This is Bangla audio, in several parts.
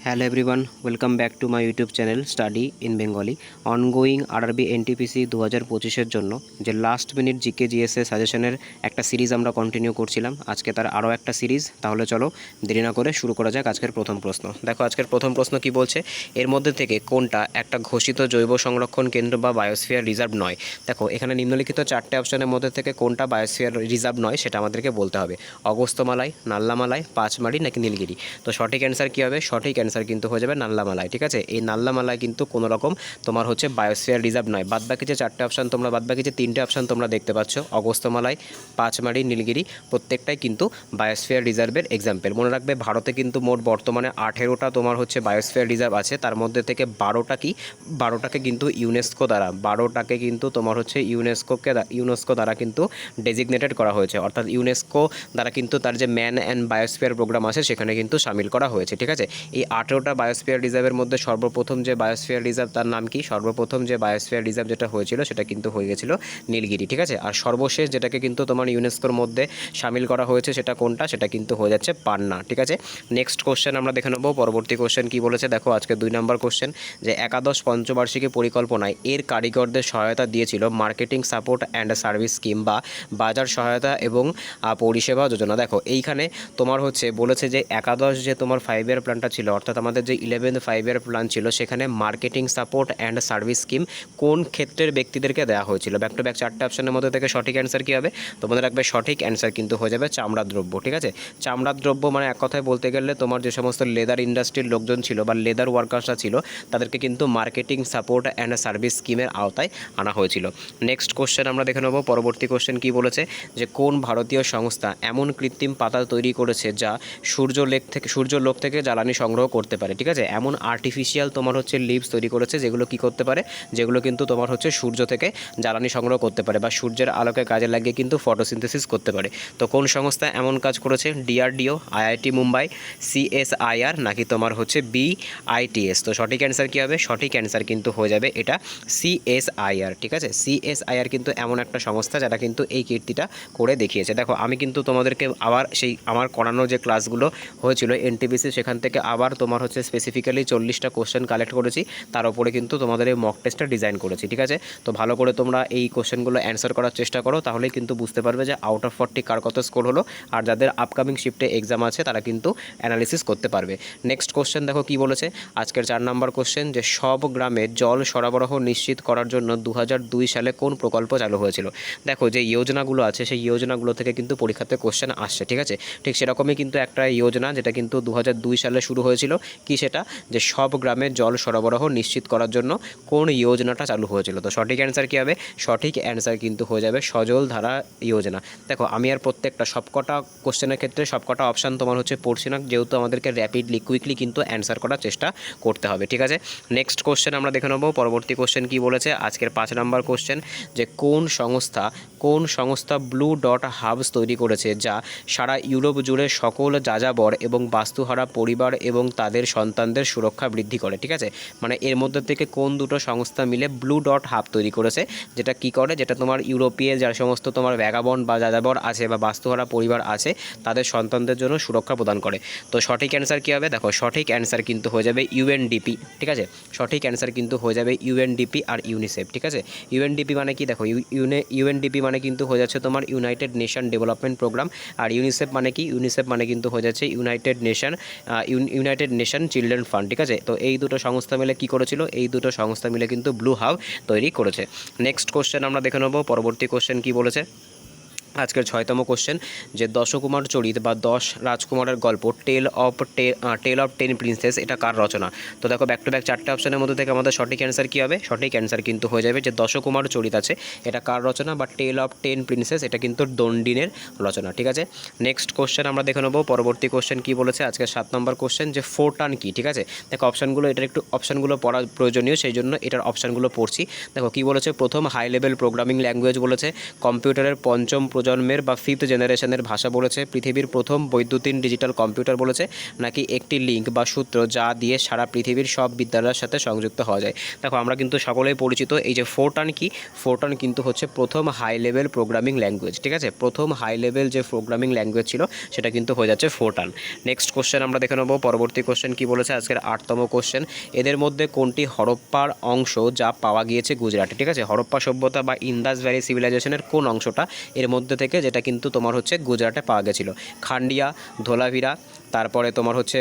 Hello everyone, welcome back to my YouTube channel Study in Bengali. Ongoing RRB NTPC 2025 জন্য যে লাস্ট মিনিট জিকে জিএসএ সাজেশনের একটা সিরিজ আমরা কন্টিনিউ করছিলাম। আজকে তার আরও একটা সিরিজ। তাহলে চলো দেরি না করে শুরু করা যাক আজকের প্রথম প্রশ্ন। দেখো আজকের প্রথম প্রশ্ন কি বলছে, এর মধ্যে থেকে কোনটা একটা ঘোষিত জৈব সংরক্ষণ কেন্দ্র বা বায়োস্ফিয়ার রিজার্ভ নয়। দেখো এখানে নিম্নলিখিত চারটে অপশনের মধ্যে থেকে কোনটা বায়োস্ফিয়ার রিজার্ভ নয় সেটা আমাদেরকে বলতে হবে। অগস্ত্যমালাই, নাল্লামালাই, পাঁচমারি নাকি নীলগিরি। তো সঠিক অ্যান্সার কী হবে? সঠিক অ্যান্সার কিন্তু হয়ে যাবে নাল্লামালাই। ঠিক আছে, এই নাল্লামালাই কিন্তু কোনো রকম তোমার হচ্ছে বায়োস্ফিয়ার রিজার্ভ নয়। বাদবাকি যে চারটে অপশান তোমরা বাদবাকি যে তিনটে অপশান তোমরা দেখতে পাচ্ছ, অগস্ত্যমালাই, পাঁচমারি, নীলগিরি, প্রত্যেকটাই কিন্তু বায়োস্ফিয়ার রিজার্ভের এক্সাম্পল। মনে রাখবে ভারতে কিন্তু মোট বর্তমানে 18টা তোমার হচ্ছে বায়োস্ফিয়ার রিজার্ভ আছে। তার মধ্যে থেকে 12টাকে কিন্তু বারোটাকে কিন্তু তোমার হচ্ছে ইউনেস্কো দ্বারা কিন্তু ডেজিগনেটেড করা হয়েছে। অর্থাৎ ইউনেস্কো দ্বারা কিন্তু তার যে ম্যান অ্যান্ড বায়োস্ফিয়ার প্রোগ্রাম আছে সেখানে কিন্তু সামিল করা হয়েছে। ঠিক আছে, এই 18টা বায়োস্ফিয়ার রিজার্ভের মধ্যে সর্বপ্রথম যে বায়োস্ফিয়ার রিজার্ভ তার নাম কি? সর্বপ্রথম যে বায়োস্ফিয়ার রিজার্ভ যেটা হয়েছিল সেটা কিন্তু হয়ে গেছিল নীলগিরি। ঠিক আছে, আর সর্বশেষ যেটাকে কিন্তু তোমার ইউনেস্কোর মধ্যে সামিল করা হয়েছে সেটা কোনটা? সেটা কিন্তু হয়ে যাচ্ছে পান্না। ঠিক আছে, নেক্সট কোশ্চেন আমরা দেখে নেবো। পরবর্তী কোশ্চেন কি বলেছে দেখো, আজকে 2 নম্বর কোশ্চেন, যে একাদশ পঞ্চবার্ষিকী পরিকল্পনায় এর কারিগরদের সহায়তা দিয়েছিল marketing support and service scheme বা বাজার সহায়তা এবং পরিষেবা যোজনা। দেখো এইখানে তোমার হচ্ছে বলেছে যে একাদশ যে তোমার 5 ইয়ার প্ল্যানটা ছিল, অর্থাৎ আমাদের যে 11th 5 ইয়ার প্ল্যান ছিল, সেখানে marketing support and service scheme কোন ক্ষেত্রের ব্যক্তিদেরকে দেওয়া হয়েছিল। ব্যাক টু ব্যাক চারটে অপশনের মধ্যে থেকে সঠিক অ্যান্সার কী হবে? তোমাদের রাখবে সঠিক অ্যান্সার কিন্তু হয়ে যাবে চামড়ার দ্রব্য। ঠিক আছে, চামড়ার দ্রব্য মানে এক কথায় বলতে গেলে তোমার যে সমস্ত লেদার ইন্ডাস্ট্রির লোকজন ছিল বা লেদার ওয়ার্কার্সরা ছিল তাদেরকে কিন্তু মার্কেটিং সাপোর্ট অ্যান্ড সার্ভিস স্কিমের আওতায় আনা হয়েছিল। নেক্সট কোশ্চেন আমরা দেখে নেব। পরবর্তী কোশ্চেন কি বলেছে, যে কোন ভারতীয় সংস্থা এমন কৃত্রিম পাতা তৈরি করেছে যা সূর্যলোক থেকে জ্বালানি সংগ্রহ করতে পারে। ঠিক আছে, এমন আর্টিফিশিয়াল তোমার হচ্ছে লিভস তৈরি করেছে যেগুলো কি করতে পারে, যেগুলো কিন্তু তোমার হচ্ছে সূর্য থেকে জ্বালানি সংগ্রহ করতে পারে বা সূর্যের আলোকে কাজে লাগিয়ে কিন্তু ফটোসিনথেসিস করতে পারে। তো কোন সংস্থা এমন কাজ করেছে? ডিআরডিও, আইআইটি মুম্বাই, সিএসআইআর নাকি তোমার হচ্ছে বিআইটিএস। তো সঠিক অ্যান্সার কী হবে? সঠিক অ্যান্সার কিন্তু হয়ে যাবে এটা সিএসআইআর। ঠিক আছে, সিএসআইআর কিন্তু এমন একটা সংস্থা যারা কিন্তু এই কীর্তিটা করে দেখিয়েছে। দেখো আমি কিন্তু তোমাদেরকে আবার সেই আমার করানো যে ক্লাসগুলো হয়েছিল এনটিপিসি সেখান থেকে আবার তোমার হচ্ছে স্পেসিফিক্যালি 40টা কোশ্চেন কালেক্ট করেছি, তার উপরে কিন্তু তোমাদের এই মক টেস্টটা ডিজাইন করেছি। ঠিক আছে, তো ভালো করে তোমরা এই কোশ্চেনগুলো অ্যান্সার করার চেষ্টা করো, তাহলেই কিন্তু বুঝতে পারবে যে আউট অফ 40 কার কত স্কোর হলো, আর যাদের আপকামিং শিফটে এক্সাম আছে তারা কিন্তু অ্যানালিসিস করতে পারবে। নেক্সট কোশ্চেন দেখো কি বলেছে, আজকের 4 নম্বর কোশ্চেন, যে সব গ্রামে জল সরবরাহ নিশ্চিত করার জন্য 2002 সালে কোন প্রকল্প চালু হয়েছিল। দেখো যে যোজনাগুলো আছে সেই যোজনাগুলো থেকে কিন্তু পরীক্ষাতে কোশ্চেন আসছে। ঠিক আছে, ঠিক সেরকমই কিন্তু একটা যোজনা যেটা কিন্তু 2002 সালে শুরু হয়েছিল। কি সেটা? যে সব গ্রামে জল সরবরাহ নিশ্চিত করার জন্য কোন যোজনাটা চালু হয়েছিল। তো সঠিক অ্যান্সার কী হবে? সঠিক অ্যান্সার কিন্তু হয়ে যাবে সজল ধারা যোজনা। দেখো আমি আর প্রত্যেকটা সবকটা কোশ্চেনের ক্ষেত্রে সবকটা অপশান তোমার হচ্ছে পড়ছি না, যেহেতু আমাদেরকে র্যাপিডলি কুইকলি কিন্তু অ্যান্সার করার চেষ্টা করতে হবে। ঠিক আছে, নেক্সট কোশ্চেন আমরা দেখে নেব। পরবর্তী কোশ্চেন কি বলেছে, আজকের 5 নম্বর কোশ্চেন, যে কোন সংস্থা ব্লু ডট হাবস তৈরি করেছে যা সারা ইউরোপ জুড়ে সকল যাযাবর এবং বাস্তুহারা পরিবার এবং তাদের সন্তানদের সুরক্ষা বৃদ্ধি করে। ঠিক আছে, মানে এর মধ্যে থেকে কোন দুটো সংস্থা মিলে ব্লু ডট হাব তৈরি করেছে, যেটা কি করে, যেটা তোমার ইউরোপীয় যার সমস্ত তোমার ভ্যাগাবন্ড বা যাযাবর আছে বা বাস্তুহারা পরিবার আছে তাদের সন্তানদের জন্য সুরক্ষা প্রদান করে। তো সঠিক অ্যান্সার কী হবে? দেখো সঠিক অ্যান্সার কিন্তু হয়ে যাবে ইউএনডিপি। ঠিক আছে, সঠিক অ্যান্সার কিন্তু হয়ে যাবে ইউএনডিপি আর ইউনিসেফ। ঠিক আছে, ইউএনডিপি মানে কি? দেখো ইউএনডিপি মানে কিন্তু হয়ে যাচ্ছে তোমার ইউনাইটেড নেশন ডেভেলপমেন্ট প্রোগ্রাম, আর ইউনিসেফ মানে কি? ইউনিসেফ মানে কিন্তু হয়ে যাচ্ছে ইউনাইটেড নেশন চিলড্রেন ফান্ড। ঠিক আছে, তো এই দুটো সংস্থা মিলে কি করেছিল? এই দুটো সংস্থা মিলে কিন্তু ব্লু হাব তৈরি করেছে। নেক্সট কোশ্চেন আমরা দেখে নেব। পরবর্তী কোশ্চেন কি বলেছে, আজকের 6তম কোশ্চেন, যে দশকুমার চরিত বা 10 রাজকুমারের গল্প টেল অফ 10 প্রিন্সেস এটা কার রচনা। তো দেখো ব্যাক টু ব্যাক চারটে অপশনের মধ্যে থেকে আমাদের সঠিক অ্যান্সার কী হবে? সঠিক অ্যান্সার কিন্তু হয়ে যাবে যে দশকুমার চরিত আছে এটা কার রচনা, বা টেল অফ 10 প্রিন্সেস এটা কিন্তু দণ্ডিনের রচনা। ঠিক আছে, নেক্সট কোশ্চেন আমরা দেখে নেব। পরবর্তী কোশ্চেন কি বলেছে, আজকের 7 নম্বর কোশ্চেন, যে ফোরটান কি। ঠিক আছে, দেখো অপশানগুলো এটার একটু অপশানগুলো পড়া প্রয়োজনীয়, সেই জন্য এটার অপশানগুলো পড়ছি। দেখো কি বলেছে, প্রথম হাই লেভেল প্রোগ্রামিং ল্যাঙ্গুয়েজ বলেছে, কম্পিউটারের পঞ্চম প্রজন্মের বা 5th জেনারেশনের ভাষা বলেছে, পৃথিবীর প্রথম বৈদ্যুতিন ডিজিটাল কম্পিউটার বলেছে, নাকি একটি লিঙ্ক বা সূত্র যা দিয়ে সারা পৃথিবীর সব বিদ্যালয়ের সাথে সংযুক্ত হওয়া যায়। দেখো আমরা কিন্তু সকলেই পরিচিত এই যে ফোরটান কি, ফোরটান কিন্তু হচ্ছে প্রথম হাই লেভেল প্রোগ্রামিং ল্যাঙ্গুয়েজ, ঠিক আছে, প্রথম হাই লেভেল যে প্রোগ্রামিং ল্যাঙ্গুয়েজ ছিল সেটা কিন্তু হয়ে যাচ্ছে ফোরটান। নেক্সট কোশ্চেন আমরা দেখে নেব, পরবর্তী কোশ্চেন কি বলেছে আজকের 8তম কোশ্চেন, এদের মধ্যে কোনটি হরপ্পার অংশ যা পাওয়া গিয়েছে গুজরাটে, ঠিক আছে, হরপ্পা সভ্যতা বা ইন্দাস ভ্যালি সিভিলাইজেশনের কোন অংশটা এর মধ্যে থেকে যেটা কিন্তু তোমার হচ্ছে গুজরাটে পাওয়া গেছিলো, খান্ডিয়া, ধোলাভিরা, তারপরে তোমার হচ্ছে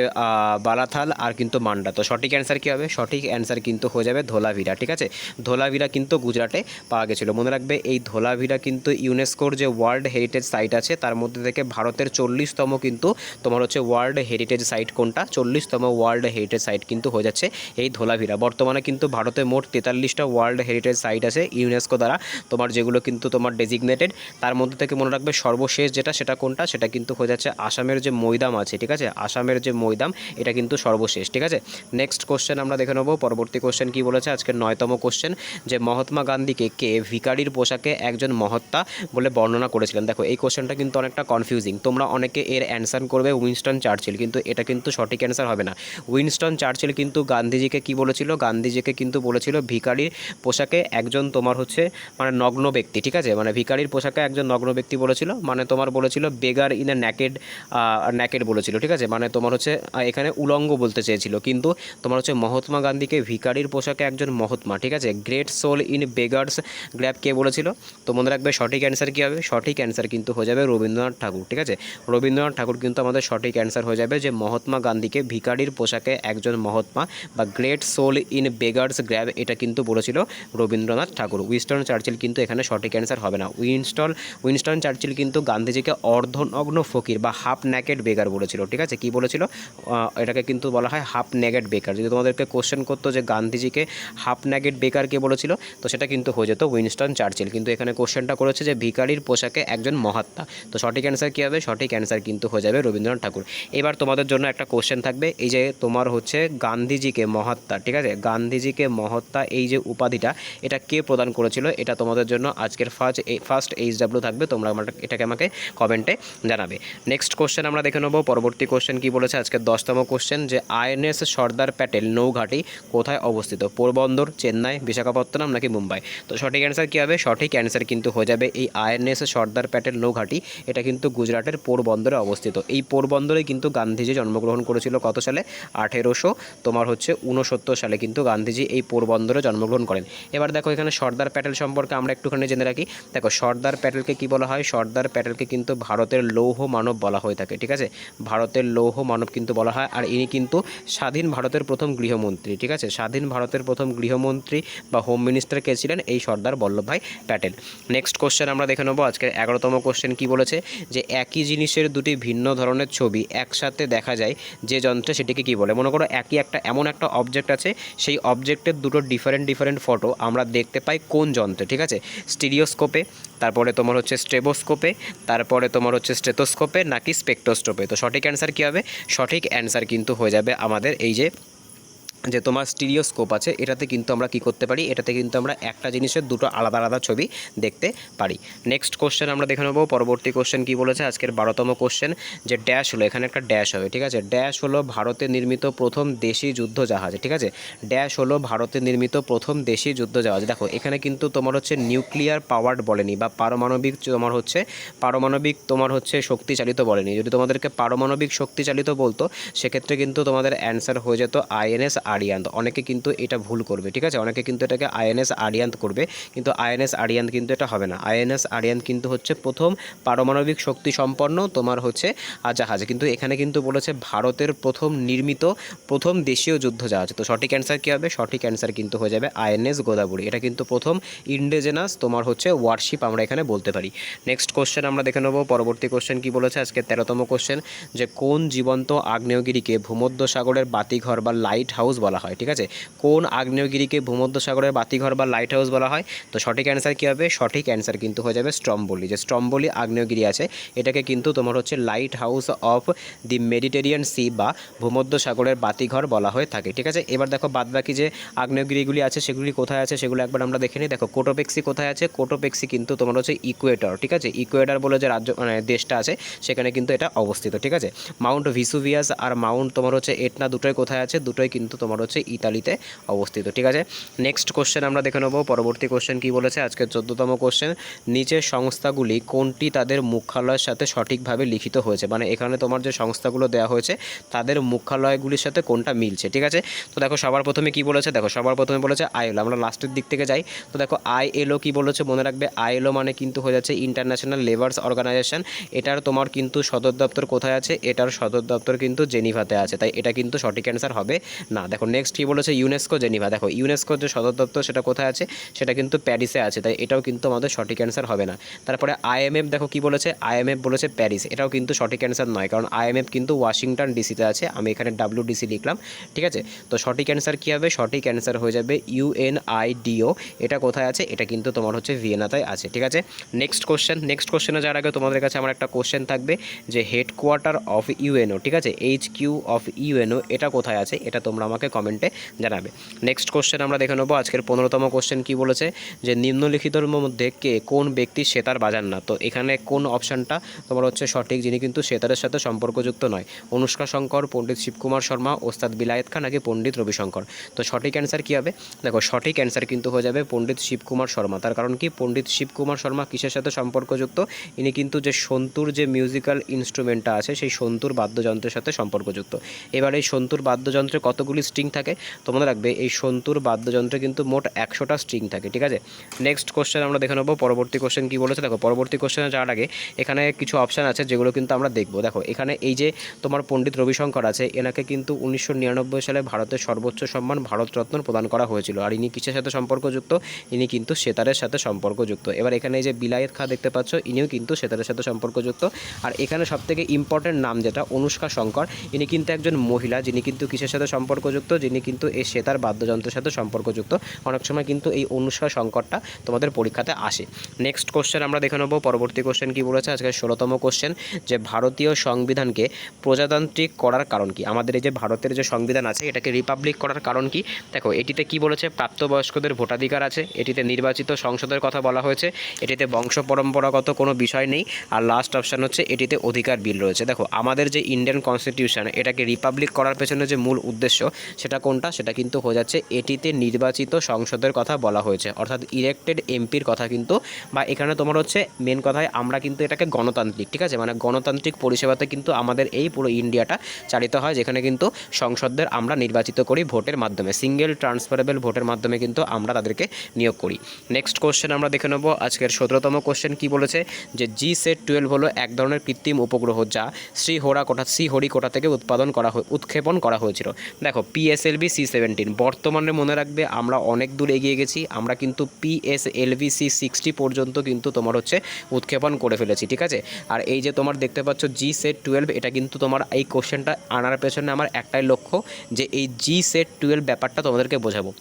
বালাথাল আর কিন্তু মান্ডা। তো সঠিক অ্যান্সার কী হবে, সঠিক অ্যান্সার কিন্তু হয়ে যাবে ধোলাভিরা, ঠিক আছে, ধোলাভিরা কিন্তু গুজরাটে পাওয়া গেছিলো। মনে রাখবে এই ধোলাভিরা কিন্তু ইউনেস্কোর যে ওয়ার্ল্ড হেরিটেজ সাইট আছে তার মধ্যে থেকে ভারতের 40তম কিন্তু তোমার হচ্ছে ওয়ার্ল্ড হেরিটেজ সাইট কোনটা, 40তম ওয়ার্ল্ড হেরিটেজ সাইট কিন্তু হয়ে যাচ্ছে এই ধোলাভিরা। বর্তমানে কিন্তু ভারতে মোট 43টা ওয়ার্ল্ড হেরিটেজ সাইট আছে ইউনেস্কো দ্বারা তোমার, যেগুলো কিন্তু তোমার ডেজিগনেটেড। তার মধ্যে থেকে মনে রাখবে সর্বশেষ যেটা সেটা কোনটা, সেটা কিন্তু হয়ে যাচ্ছে আসামের যে মৈদাম আছে, ঠিক আছে, আসামের যে মৈদাম এটা কিন্তু সর্বশেষ, ঠিক আছে। নেক্সট কোশ্চেন আমরা দেখে নেব, পরবর্তী কোশ্চেন কি বলেছে আজকের 9তম কোশ্চেন, যে মহাত্মা গান্ধীকে কে ভিকারির পোশাকে একজন মহাত্মা বলে বর্ণনা করেছিলেন। দেখো এই কোশ্চেনটা কিন্তু অনেকটা কনফিউজিং, তোমরা অনেকে এর অ্যান্সার করবে উইনস্টন চার্চিল, কিন্তু এটা কিন্তু সঠিক অ্যান্সার হবে না। উইনস্টন চার্চিল কিন্তু গান্ধীজিকে কি বলেছিল, গান্ধীজিকে কিন্তু বলেছিল ভিকারির পোশাকে একজন তোমার হচ্ছে মানে নগ্ন ব্যক্তি, ঠিক আছে, মানে ভিকারির পোশাকে একজন নগ্ন ব্যক্তি বলেছিল, মানে তোমার বলেছিল বেগার ইন এ ন্যাকেড বলেছিল, ঠিক আছে, মানে তোমার হচ্ছে এখানে উলঙ্গ বলতে চেয়েছিল, কিন্তু তোমার হচ্ছে মহাত্মা গান্ধীকে ভিকারির পোশাকে একজন মহাত্মা, ঠিক আছে, great soul in beggar's garb কে বলেছিল। তো মনে রাখবে সঠিক অ্যান্সার কী হবে, সঠিক অ্যান্সার কিন্তু হয়ে যাবে রবীন্দ্রনাথ ঠাকুর, ঠিক আছে, রবীন্দ্রনাথ ঠাকুর কিন্তু আমাদের সঠিক অ্যান্সার হয়ে যাবে, যে মহাত্মা গান্ধীকে ভিকারির পোশাকে একজন মহাত্মা বা great soul in beggar's garb এটা কিন্তু বলেছিল রবীন্দ্রনাথ ঠাকুর। উইনস্টন চার্চিল কিন্তু এখানে সঠিক অ্যান্সার হবে না। উইনস্টন চার্চিল কিন্তু গান্ধীজিকে অর্ধনগ্ন ফকির বা হাফ ন্যাকেড বেগার বলেছিল, ঠিক আছে, কি বলেছিল, এটাকে কিন্তু বলা হয় হাফ ন্যাকেড বেকার। যদি তোমাদেরকে কোশ্চেন করতো যে গান্ধীজিকে হাফ ন্যাকেড বেকার কে বলেছিল, তো সেটা কিন্তু হয়ে যেত উইনস্টন চার্চিল, কিন্তু এখানে কোশ্চেনটা করেছে যে ভিকারির পোশাকে একজন মহাত্মা। তো সঠিক অ্যান্সার কী হবে, সঠিক অ্যান্সার কিন্তু হয়ে যাবে রবীন্দ্রনাথ ঠাকুর। এবার তোমাদের জন্য একটা কোশ্চেন থাকবে, এই যে তোমার হচ্ছে গান্ধীজিকে মহাত্মা, ঠিক আছে, গান্ধীজিকে মহাত্মা এই যে উপাধিটা এটা কে প্রদান করেছিল, এটা তোমাদের জন্য আজকের ফার্স্ট HW থাকবে, তোমরা এটাকে আমাকে কমেন্টে জানাবে। নেক্সট কোশ্চেন আমরা দেখে নেব, পরবর্তী কোশ্চেন কি বলেছে আজকের 10তম কোশ্চেন, যে INS সর্দার প্যাটেল নৌঘাটি কোথায় অবস্থিত, পোরবন্দর, চেন্নাই, বিশাখাপত্তনম নাকি মুম্বাই। তো সঠিক অ্যান্সার কী হবে, সঠিক অ্যান্সার কিন্তু হয়ে যাবে এই INS সর্দার প্যাটেল নৌঘাটি এটা কিন্তু গুজরাটের পোরবন্দরে অবস্থিত। এই পোরবন্দরে কিন্তু গান্ধীজি জন্মগ্রহণ করেছিল কত সালে, 1869 সালে কিন্তু গান্ধীজি এই পোরবন্দরে জন্মগ্রহণ করেন। এবার দেখো এখানে সর্দার প্যাটেল সম্পর্কে আমরা একটুখানি জেনে রাখি। দেখো সর্দার প্যাটেলকে কি বলা হয়, সর্দার প্যাটেলকে কিন্তু ভারতের লৌহ মানব বলা হয়ে থাকে, ঠিক আছে, ভারতের লৌহ মানব কিন্তু বলা হয়। আর ইনি কিন্তু স্বাধীন ভারতের প্রথম গৃহমন্ত্রী, ঠিক আছে, স্বাধীন ভারতের প্রথম গৃহমন্ত্রী বা হোম মিনিস্টার কে ছিলেন, এই সর্দার বল্লভভাই প্যাটেল। নেক্সট কোশ্চেন আমরা দেখে নেবো আজকের 11তম কোশ্চেন কি বলেছে, যে একই জিনিসের দুটি ভিন্ন ধরনের ছবি একসাথে দেখা যায় যে যন্ত্রে সেটিকে কি বলে। মনে করো একই একটা এমন একটা অবজেক্ট আছে, সেই অবজেক্টের দুটো ডিফারেন্ট ফটো আমরা দেখতে পাই কোন যন্ত্রে, ঠিক আছে, স্টিরিওস্কোপে, তারপরে তোমার হচ্ছে স্টেবোস্কোপে, তারপরে তোমার হচ্ছে স্টেথোস্কোপে নাকি স্পেকট্রোস্কোপে। তো সঠিক অ্যান্সার কী হবে, সঠিক অ্যান্সার কিন্তু হয়ে যাবে আমাদের এই যে তোমার স্টিরিওস্কোপ আছে এটাতে কিন্তু আমরা কি করতে পারি, এটাতে কিন্তু আমরা একটা জিনিসের দুটো আলাদা আলাদা ছবি দেখতে পারি। নেক্সট কোশ্চেন আমরা দেখে নেব, পরবর্তী কোশ্চেন কি বলেছে আজকের 12তম কোশ্চেন, যে ড্যাশ হলো, এখানে একটা ড্যাশ হবে, ঠিক আছে, ড্যাশ হলো ভারতে নির্মিত প্রথম দেশি যুদ্ধ জাহাজ, ঠিক আছে, ড্যাশ হলো ভারতে নির্মিত প্রথম দেশি যুদ্ধ জাহাজ। দেখো এখানে কিন্তু তোমার হচ্ছে নিউক্লিয়ার পাওয়ার্ড বলেনি বা পারমাণবিক তোমার হচ্ছে শক্তিচালিত বলেনি। যদি তোমাদেরকে পারমাণবিক শক্তিচালিত বলতো সেক্ষেত্রে কিন্তু তোমাদের অ্যান্সার হয়ে যেত INS আরিয়ান্ত। অনেকে কিন্তু এটা ভুল করবে, ঠিক আছে, অনেকে কিন্তু এটাকে INS আরিয়ান্ত করবে, কিন্তু INS আরিয়ান্ত কিন্তু এটা হবে না। INS আরিয়ান্ত কিন্তু হচ্ছে প্রথম পারমাণবিক শক্তি সম্পন্ন তোমার হচ্ছে জাহাজ, কিন্তু এখানে কিন্তু বলেছে ভারতের প্রথম নির্মিত প্রথম দেশীয় যুদ্ধ জাহাজ। তো সঠিক অ্যান্সার কী হবে, সঠিক অ্যান্সার কিন্তু হয়ে যাবে INS গোদাবরী, এটা কিন্তু প্রথম ইন্ডিজেনাস তোমার হচ্ছে ওয়ারশিপ আমরা এখানে বলতে পারি। নেক্সট কোশ্চেন আমরা দেখে নেব, পরবর্তী কোশ্চেন কি বলেছে আজকে 13তম কোশ্চেন, যে কোন জীবন্ত আগ্নেয়গিরিকে ভূমধ্যসাগরের বাতিঘর বা লাইট হাউস বলা হয়, ঠিক আছে। কোন আগ্নেয়গিরিকে ভূমধ্যসাগরের বাতিঘর বা লাইট হাউস বলা হয়? তো সঠিক অ্যান্সার কী হবে? সঠিক অ্যান্সার কিন্তু হয়ে যাবে স্ট্রম্বোলি। যে স্ট্রম্বোলি আগ্নেয়গিরি আছে এটাকে কিন্তু তোমার হচ্ছে light house of the Mediterranean C বা ভূমধ্যসাগরের বাতিঘর বলা হয়ে থাকে, ঠিক আছে। এবার দেখো বাদবাকি যে আগ্নেয়গিরিগুলি আছে সেগুলি কোথায় আছে সেগুলো একবার আমরা দেখে নিই। দেখো কোটোপেক্সি কোথায় আছে? কোটোপেক্সি কিন্তু তোমার হচ্ছে ইকুয়েটর, ঠিক আছে। ইকুয়েটর বলে যে রাজ্য মানে দেশটা আছে সেখানে কিন্তু এটা অবস্থিত, ঠিক আছে। মাউন্ট ভিসুভিয়াস আর মাউন্ট তোমার হচ্ছে এটনা দুটোই কোথায় আছে? দুটোই কিন্তু তোমার হচ্ছে ইতালিতে অবস্থিত, ঠিক আছে। নেক্সট কোশ্চেন আমরা দেখে নেব। পরবর্তী কোশ্চেন কী বলেছে? আজকে 14তম কোশ্চেন, নিচের সংস্থাগুলি কোনটি তাদের মুখ্যালয়ের সাথে সঠিকভাবে লিখিত হয়েছে? মানে এখানে তোমার যে সংস্থাগুলো দেওয়া হয়েছে তাদের মুখ্যালয়গুলির সাথে কোনটা মিলছে, ঠিক আছে। তো দেখো সবার প্রথমে কি বলেছে? দেখো সবার প্রথমে বলেছে আইএলও। আমরা লাস্টের দিক থেকে যাই। তো দেখো আইএলও কি বলেছে মনে রাখবে, আইএলও মানে কিন্তু হয়ে যাচ্ছে ইন্টারন্যাশনাল লেবার্স অর্গানাইজেশন। এটার তোমার কিন্তু সদর দপ্তর কোথায় আছে? এটার সদর দপ্তর কিন্তু জেনিভাতে আছে, তাই এটা কিন্তু সঠিক অ্যান্সার হবে না। দেখো নেক্সট কী বলেছে? UNESCO Geneva. দেখো ইউনেস্কোর যে সদর দপ্তর সেটা কোথায় আছে? সেটা কিন্তু প্যারিসে আছে, তাই এটাও কিন্তু আমাদের সঠিক অ্যান্সার হবে না। তারপরে আইএমএফ দেখো কি বলেছে? আইএমএফ বলেছে প্যারিস, এটাও কিন্তু সঠিক অ্যান্সার নয়, কারণ আইএমএফ কিন্তু ওয়াশিংটন ডিসিতে আছে। আমি এখানে ডাব্লিউডিসি লিখলাম, ঠিক আছে। তো সঠিক অ্যান্সার কী হবে? সঠিক অ্যান্সার হয়ে যাবে ইউএনআইডিও। এটা কোথায় আছে? এটা কিন্তু তোমার হচ্ছে ভিয়েনাতে আছে, ঠিক আছে। নেক্সট কোশ্চেনে যাওয়ার আগে তোমাদের কাছে আমার একটা কোশ্চেন থাকবে যে হেডকোয়ার্টার অফ ইউএনও, ঠিক আছে, HQ অফ ইউএনও এটা কোথায় আছে? এটা তোমরা আমাকে কমেন্টে জানাবে। নেক্সট কোশ্চেন আমরা দেখে নেবো। আজকের 15তম কোশ্চেন কী বলেছে? যে নিম্নলিখিতর মধ্যে কোন ব্যক্তি সেতার বাজান না? তো এখানে কোন অপশানটা তোমার হচ্ছে সঠিক, যিনি কিন্তু সেতারের সাথে সম্পর্কযুক্ত নয়? অনুষ্কা শঙ্কর, পণ্ডিত শিবকুমার শর্মা, ওস্তাদ বিলায়েত খান নাকি পণ্ডিত রবিশঙ্কর? তো সঠিক অ্যান্সার কী হবে? দেখো সঠিক অ্যান্সার কিন্তু হয়ে যাবে পণ্ডিত শিবকুমার শর্মা। তার কারণ কি? পণ্ডিত শিবকুমার শর্মা কিসের সাথে সম্পর্কযুক্ত? ইনি কিন্তু যে সন্তুর যে মিউজিক্যাল ইনস্ট্রুমেন্টটা আছে সেই সন্তুর বাদ্যযন্ত্রের সাথে সম্পর্কযুক্ত। এবার এই সন্তুর বাদ্যযন্ত্রে কতগুলি স্ট্রিং থাকে? তো মনে রাখবে এই সন্তুর বাদ্যযন্ত্রে কিন্তু মোট 100টা স্ট্রিং থাকে, ঠিক আছে। নেক্সট কোশ্চেন আমরা দেখে নেবো। পরবর্তী কোশ্চেন কী বলেছে? দেখো পরবর্তী কোশ্চেনে যাওয়ার আগে এখানে কিছু অপশান আছে যেগুলো কিন্তু আমরা দেখবো। দেখো এখানে এই যে তোমার পণ্ডিত রবিশঙ্কর আছে, এনাকে কিন্তু 1999 সালে ভারতের সর্বোচ্চ সম্মান ভারতরত্ন প্রদান করা হয়েছিল। আর ইনি কিসের সাথে সম্পর্কযুক্ত? ইনি কিন্তু সেতারের সাথে সম্পর্কযুক্ত। এবার এখানে এই যে বিলায়েত খাঁ দেখতে পাচ্ছ, ইনিও কিন্তু সেতারের সাথে সম্পর্কযুক্ত। আর এখানে সবথেকে ইম্পর্টেন্ট নাম যেটা অনুষ্কা শঙ্কর, ইনি কিন্তু একজন মহিলা, যিনি কিন্তু কিসের সাথে সম্পর্কযুক্ত? যিনি কিন্তু এই সেতার বাদ্যযন্ত্রের সাথে সম্পর্কযুক্ত। অনেক সময় কিন্তু এই অনুষ্কা শঙ্করটা তোমাদের পরীক্ষাতে আসে। নেক্সট কোশ্চেন আমরা দেখে নেবো। পরবর্তী কোশ্চেন কী বলেছে? আজকে 16তম কোশ্চেন, যে ভারতীয় সংবিধানকে প্রজাতান্ত্রিক করার কারণ কি? আমাদের এই যে ভারতের যে সংবিধান আছে এটাকে রিপাবলিক করার কারণ কি? দেখো এটিতে কি বলেছে? প্রাপ্তবয়স্কদের ভোটাধিকার আছে, এটিতে নির্বাচিত সংসদের কথা বলা হয়েছে, এটিতে বংশ পরম্পরাগত কোনো বিষয় নেই, আর লাস্ট অপশান হচ্ছে এটিতে অধিকার বিল রয়েছে। দেখো আমাদের যে ইন্ডিয়ান কনস্টিটিউশন এটাকে রিপাবলিক করার পেছনে যে মূল উদ্দেশ্য সেটা কোনটা? সেটা কিন্তু হয়ে যাচ্ছে এটিতে নির্বাচিত সংসদের কথা বলা হয়েছে, অর্থাৎ ইলেক্টেড এমপির কথা কিন্তু, বা এখানে তোমার হচ্ছে মেন কথায় আমরা কিন্তু এটাকে গণতান্ত্রিক, ঠিক আছে, মানে গণতান্ত্রিক পরিষেবাতে কিন্তু আমাদের এই পুরো ইন্ডিয়াটা চালিত হয়, যেখানে কিন্তু সংসদদের আমরা নির্বাচিত করি ভোটের মাধ্যমে, সিঙ্গেল ট্রান্সফারেবল ভোটের মাধ্যমে কিন্তু আমরা তাদেরকে নিয়োগ করি। নেক্সট কোশ্চেন আমরা দেখে নেব। আজকের 17তম কোশ্চেন কি বলেছে? যে GSAT-12 হলো এক ধরনের কৃত্রিম উপগ্রহ যা শ্রীহরিকোটা থেকে উৎক্ষেপণ করা হয়েছিল। দেখো PSLV C-17, বর্তমানে মনে রাখবে আমরা অনেক দূর এগিয়ে গেছি, আমরা কিন্তু PSLV C-60 পর্যন্ত কিন্তু তোমার হচ্ছে উৎক্ষেপণ করে ফেলেছি, ঠিক আছে। আর এই যে তোমার দেখতে পাচ্ছ GSAT-12, এটা কিন্তু তোমার এই কোশ্চেনটা আনার পেছনে আমার একটাই লক্ষ্য, যে এই GSAT-12 ব্যাপারটা তোমাদেরকে বোঝাবো।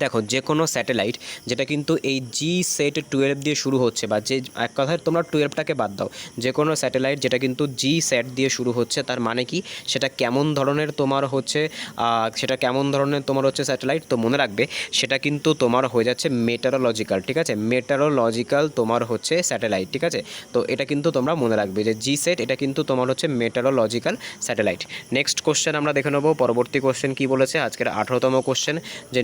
দেখো যে কোনো স্যাটেলাইট যেটা কিন্তু এই GSAT-12 দিয়ে শুরু হচ্ছে, বা যে এক কথায় তোমরা 12টাকে বাদ দাও, যে কোনো স্যাটেলাইট যেটা কিন্তু GSAT দিয়ে শুরু হচ্ছে, তার মানে কি সেটা কেমন ধরনের তোমার হচ্ছে স্যাটেলাইট? তো মনে রাখবে সেটা কিন্তু তোমার হয়ে যাচ্ছে মেটারোলজিক্যাল, ঠিক আছে, মেটারোলজিক্যাল তোমার হচ্ছে স্যাটেলাইট, ঠিক আছে। তো এটা কিন্তু তোমরা মনে রাখবে যে GSAT এটা কিন্তু তোমার হচ্ছে মেটারোলজিক্যাল স্যাটেলাইট। নেক্সট কোশ্চেন আমরা দেখে নেব। পরবর্তী কোশ্চেন কি বলেছে? আজকের 18তম কোশ্চেন, যে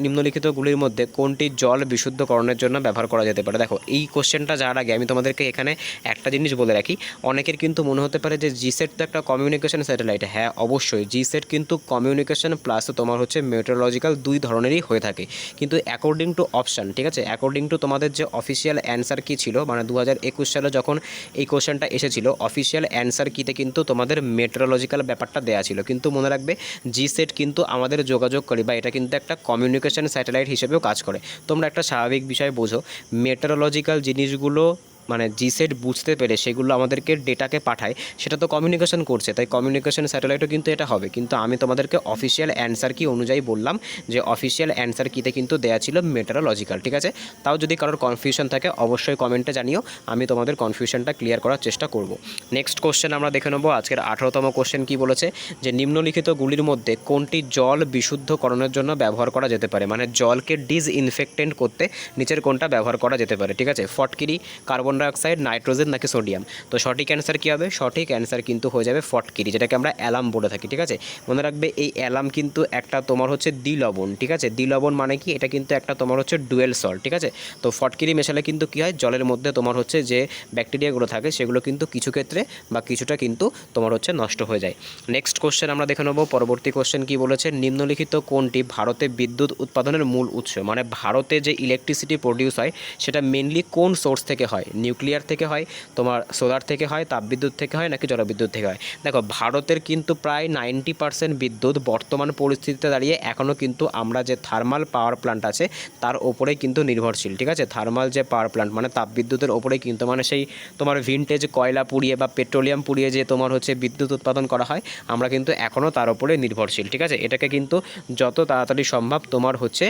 নিম্নলিখিতগুলির মধ্যে কোনটি জল বিশুদ্ধকরণের জন্য ব্যবহার করা যেতে পারে? দেখো এই কোশ্চেনটা যাওয়ার আগে আমি তোমাদেরকে এখানে একটা জিনিস বলে রাখি, অনেকের কিন্তু মনে হতে পারে যে GSAT তো একটা কমিউনিকেশন স্যাটেলাইট। হ্যাঁ অবশ্যই GSAT কিন্তু কমিউনিকেশন প্লাস তোমার হচ্ছে মেট্রোলজিক্যাল দুই ধরনেরই হয়ে থাকে, কিন্তু অ্যাকর্ডিং টু অপশান, ঠিক আছে, অ্যাকর্ডিং টু তোমাদের যে অফিসিয়াল অ্যান্সার কী ছিল, মানে 2021 সালে যখন এই কোশ্চেনটা এসেছিল অফিসিয়াল অ্যান্সার কীতে কিন্তু তোমাদের মেট্রোলজিক্যাল ব্যাপারটা দেওয়া ছিল, কিন্তু মনে রাখবে GSAT কিন্তু আমাদের যোগাযোগ করে, বা এটা কিন্তু একটা কমিউনিকেশন স্যাটেলাইট হিসেবেও কাজ করে। তোমরা একটা স্বাভাবিক বিষয় বোঝো, মেট্রোলজিক্যাল জিনিসগুলো মানে জিসেট বুঝতে পেরে সেগুলো আমাদেরকে ডেটাকে পাঠায়, সেটা তো কমিউনিকেশন করছে, তাই কমিউনিকেশন স্যাটেলাইটও কিন্তু এটা হবে। কিন্তু আমি তোমাদেরকে অফিসিয়াল অ্যান্সার কি অনুযায়ী বললাম যে অফিসিয়াল অ্যান্সার কিতে কিন্তু দেওয়া ছিল মেটেরোলজিক্যাল, ঠিক আছে। তাও যদি কারোর কনফিউশন থাকে অবশ্যই কমেন্টে জানিও, আমি তোমাদের কনফিউশনটা ক্লিয়ার করার চেষ্টা করব। নেক্সট কোশ্চেন আমরা দেখে নেবো আজকের 18তম কোশ্চেন কি বলেছে, যে নিম্নলিখিতগুলির মধ্যে কোনটি জল বিশুদ্ধকরণের জন্য ব্যবহার করা যেতে পারে, মানে জলকে ডিসইনফেক্টেন্ট করতে নিচের কোনটা ব্যবহার করা যেতে পারে, ঠিক আছে। ফটকিরি, কার্বন ডাইঅক্সাইড, নাইট্রোজেন নাকি সোডিয়াম। তো সঠিক অ্যান্সার কী হবে? সঠিক অ্যান্সার কিন্তু হয়ে যাবে ফটকিরি, যেটাকে আমরা অ্যালাম বলে থাকি, ঠিক আছে। মনে রাখবে এই অ্যালাম কিন্তু একটা তোমার হচ্ছে দ্বিলবণ, ঠিক আছে। দ্বিলবণ মানে কি, এটা কিন্তু একটা তোমার হচ্ছে ডুয়েল সল্ট, ঠিক আছে। তো ফটকিরি মেশালে কিন্তু কী হয়, জলের মধ্যে তোমার হচ্ছে যে ব্যাকটেরিয়াগুলো থাকে সেগুলো কিন্তু কিছু ক্ষেত্রে বা কিছুটা কিন্তু তোমার হচ্ছে নষ্ট হয়ে যায়। নেক্সট কোশ্চেন আমরা দেখে নেবো, পরবর্তী কোশ্চেন কি বলেছে, নিম্নলিখিত কোনটি ভারতে বিদ্যুৎ উৎপাদনের মূল উৎস, মানে ভারতে যে ইলেকট্রিসিটি প্রডিউস হয় সেটা মেনলি কোন সোর্স থেকে হয়, নিউক্লিয়ার থেকে হয়, তোমার সোলার থেকে হয়, তাপবিদ্যুৎ থেকে হয় নাকি জলবিদ্যুৎ থেকে হয়। দেখো ভারতের কিন্তু প্রায় 90% বিদ্যুৎ বর্তমান পরিস্থিতিতে দাঁড়িয়ে এখনও কিন্তু আমরা যে থার্মাল পাওয়ার প্ল্যান্ট আছে তার ওপরেই কিন্তু নির্ভরশীল, ঠিক আছে। থার্মাল যে পাওয়ার প্ল্যান্ট মানে তাপবিদ্যুতের ওপরেই কিন্তু, মানে সেই তোমার ভিনটেজ কয়লা পুড়িয়ে বা পেট্রোলিয়াম পুড়িয়ে যে তোমার হচ্ছে বিদ্যুৎ উৎপাদন করা হয়, আমরা কিন্তু এখনও তার উপরে নির্ভরশীল, ঠিক আছে। এটাকে কিন্তু যত তাড়াতাড়ি সম্ভব তোমার হচ্ছে